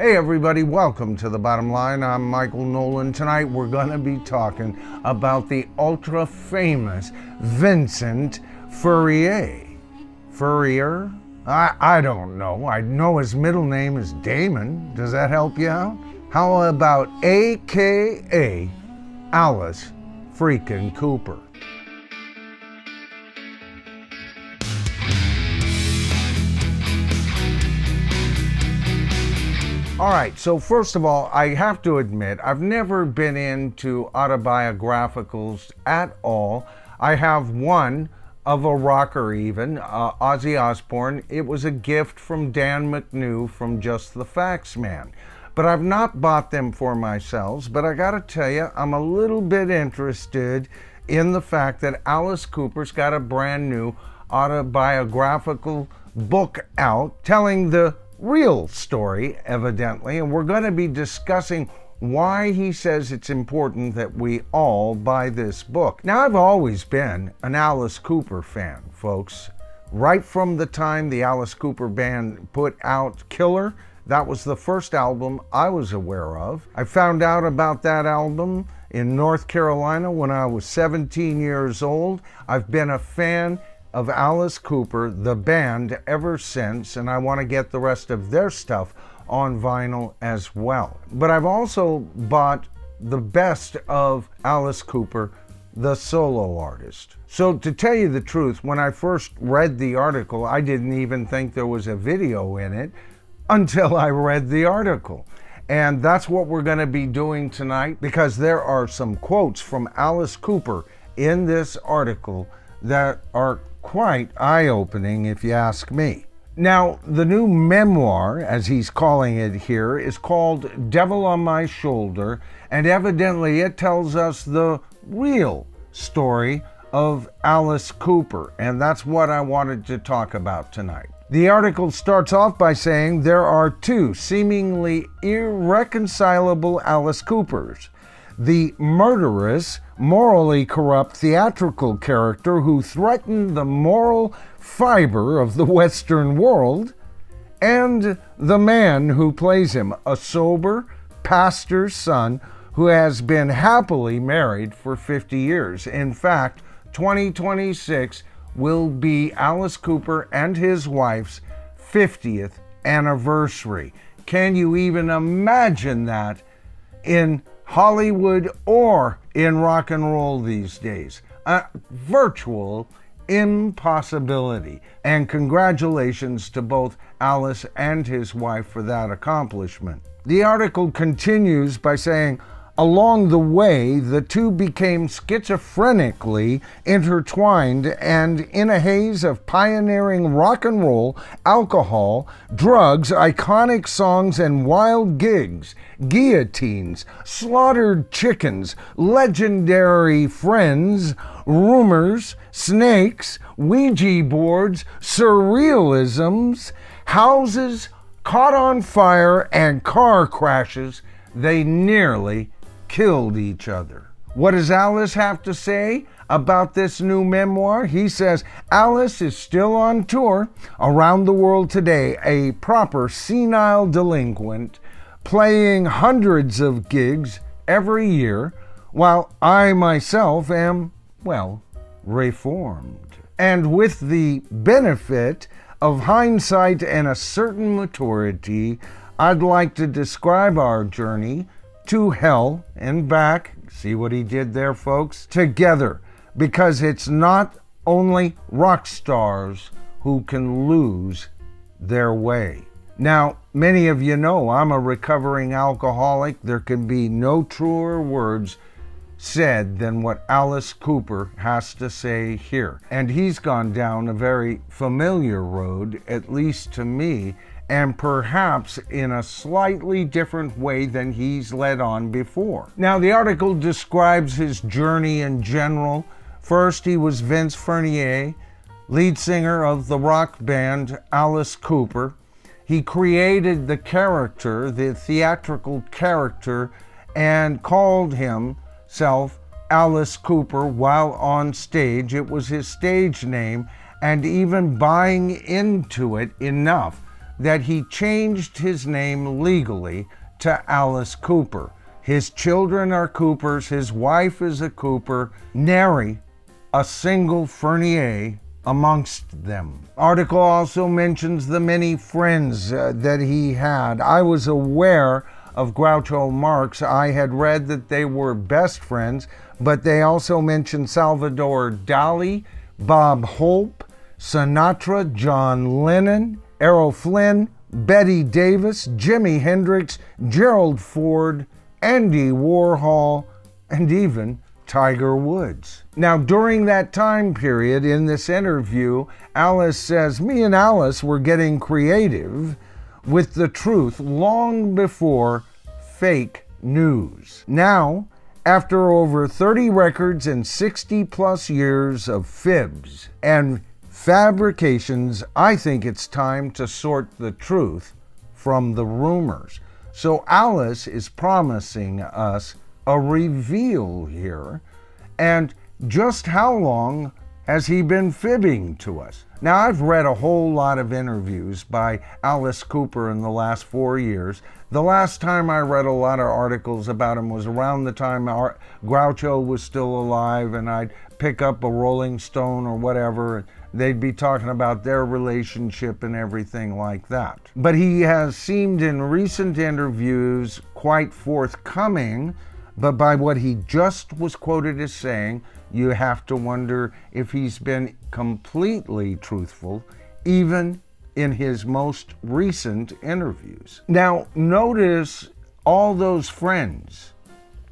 Hey everybody, welcome to The Bottom Line. I'm Michael Noland. Tonight we're going to be talking about the ultra famous Vincent Furrier. Furrier? I don't know. I know his middle name is Damon. Does that help you out? How about AKA Alice freaking Cooper? All right, so first of all, I have to admit, I've never been into autobiographicals at all. I have one of a rocker even, Ozzy Osbourne. It was a gift from Dan McNew from Just the Facts Man. But I've not bought them for myself, but I gotta tell you, I'm a little bit interested in the fact that Alice Cooper's got a brand new autobiographical book out telling the real story, evidently, and we're going to be discussing why he says it's important that we all buy this book. Now, I've always been an Alice Cooper fan, folks. Right from the time the Alice Cooper Band put out Killer, that was the first album I was aware of. I found out about that album in North Carolina when I was 17 years old. I've been a fan of Alice Cooper, the band, ever since, and I want to get the rest of their stuff on vinyl as well. But I've also bought the best of Alice Cooper, the solo artist. So to tell you the truth, when I first read the article, I didn't even think there was a video in it until I read the article. And that's what we're going to be doing tonight, because there are some quotes from Alice Cooper in this article that are quite eye-opening, if you ask me. Now, the new memoir, as he's calling it here, is called Devil on My Shoulder, and evidently it tells us the real story of Alice Cooper, and that's what I wanted to talk about tonight. The article starts off by saying there are two seemingly irreconcilable Alice Coopers: the murderous, morally corrupt theatrical character who threatened the moral fiber of the Western world, and the man who plays him, a sober pastor's son who has been happily married for 50 years. In fact, 2026 will be Alice Cooper and his wife's 50th anniversary. Can you even imagine that in Hollywood or in rock and roll these days? A virtual impossibility. And congratulations to both Alice and his wife for that accomplishment. The article continues by saying, along the way, the two became schizophrenically intertwined, and in a haze of pioneering rock and roll, alcohol, drugs, iconic songs, and wild gigs, guillotines, slaughtered chickens, legendary friends, rumors, snakes, Ouija boards, surrealisms, houses caught on fire, and car crashes, they nearly killed each other. What does Alice have to say about this new memoir? He says, Alice is still on tour around the world today, a proper senile delinquent, playing hundreds of gigs every year, while I myself am, well, reformed. And with the benefit of hindsight and a certain maturity, I'd like to describe our journey to hell and back, see what he did there, folks, together, because it's not only rock stars who can lose their way. Now, many of you know I'm a recovering alcoholic. There can be no truer words said than what Alice Cooper has to say here. And he's gone down a very familiar road, at least to me, and perhaps in a slightly different way than he's led on before. Now, the article describes his journey in general. First, he was Vince Furrier, lead singer of the rock band Alice Cooper. He created the character, the theatrical character, and called himself Alice Cooper while on stage. It was his stage name, and even buying into it enough that he changed his name legally to Alice Cooper. His children are Coopers, his wife is a Cooper, nary a single Fernier amongst them. Article also mentions the many friends that he had. I was aware of Groucho Marx. I had read that they were best friends, but they also mentioned Salvador Dali, Bob Hope, Sinatra, John Lennon, Errol Flynn, Betty Davis, Jimi Hendrix, Gerald Ford, Andy Warhol, and even Tiger Woods. Now, during that time period in this interview, Alice says, me and Alice were getting creative with the truth long before fake news. Now, after over 30 records and 60 plus years of fibs and fabrications, I think it's time to sort the truth from the rumors. So Alice is promising us a reveal here. And just how long has he been fibbing to us? Now, I've read a whole lot of interviews by Alice Cooper in the last 4 years. The last time I read a lot of articles about him was around the time Groucho was still alive, and I'd pick up a Rolling Stone or whatever, and they'd be talking about their relationship and everything like that. But he has seemed in recent interviews quite forthcoming, but by what he just was quoted as saying, you have to wonder if he's been completely truthful, even in his most recent interviews. Now, notice all those friends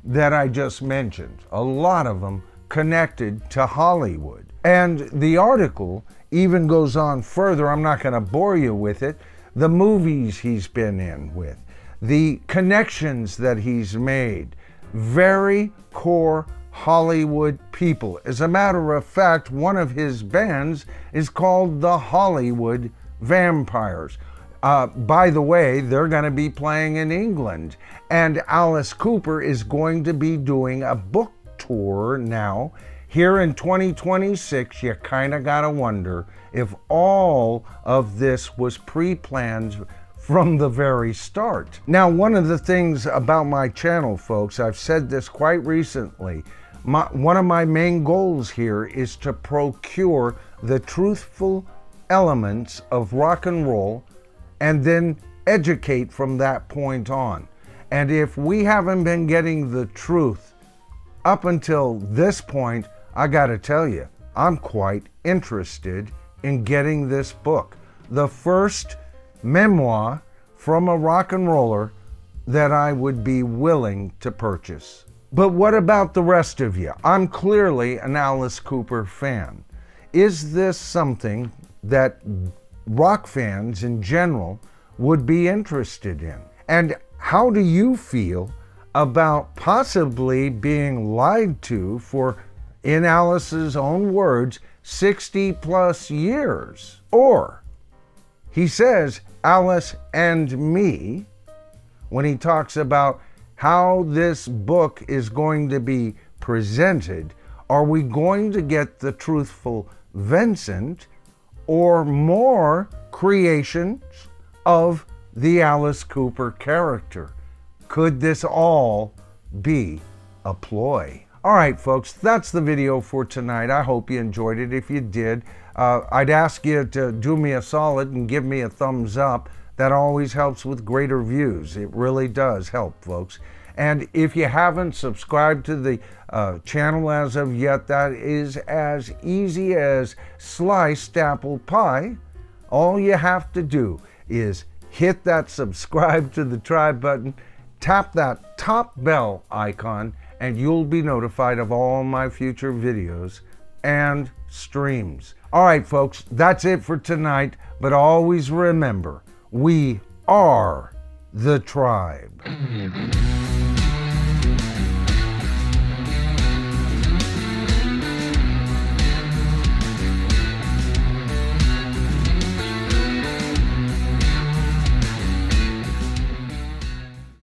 that I just mentioned, a lot of them connected to Hollywood. And the article even goes on further. I'm not going to bore you with it. The movies he's been in with, the connections that he's made, very core Hollywood people. As a matter of fact, one of his bands is called the Hollywood Vampires. By the way, they're going to be playing in England, and Alice Cooper is going to be doing a book tour now here in 2026. You kind of got to wonder if all of this was pre-planned from the very start. Now, one of the things about my channel, folks, I've said this quite recently, one of my main goals here is to procure the truthful elements of rock and roll and then educate from that point on. And if we haven't been getting the truth up until this point, I gotta tell you, I'm quite interested in getting this book. The first memoir from a rock and roller that I would be willing to purchase. But what about the rest of you? I'm clearly an Alice Cooper fan. Is this something that rock fans in general would be interested in? And how do you feel about possibly being lied to for, in Alice's own words, 60 plus years? Or, he says, Alice and me, when he talks about how this book is going to be presented, are we going to get the truthful Vincent or more creations of the Alice Cooper character? Could this all be a ploy? All right, folks, that's the video for tonight. I hope you enjoyed it. If you did, I'd ask you to do me a solid and give me a thumbs up. That always helps with greater views. It really does help, folks. And if you haven't subscribed to the channel as of yet, that is as easy as sliced apple pie. All you have to do is hit that subscribe to the tribe button, tap that top bell icon, and you'll be notified of all my future videos and streams. All right, folks, that's it for tonight, but always remember, we are the tribe.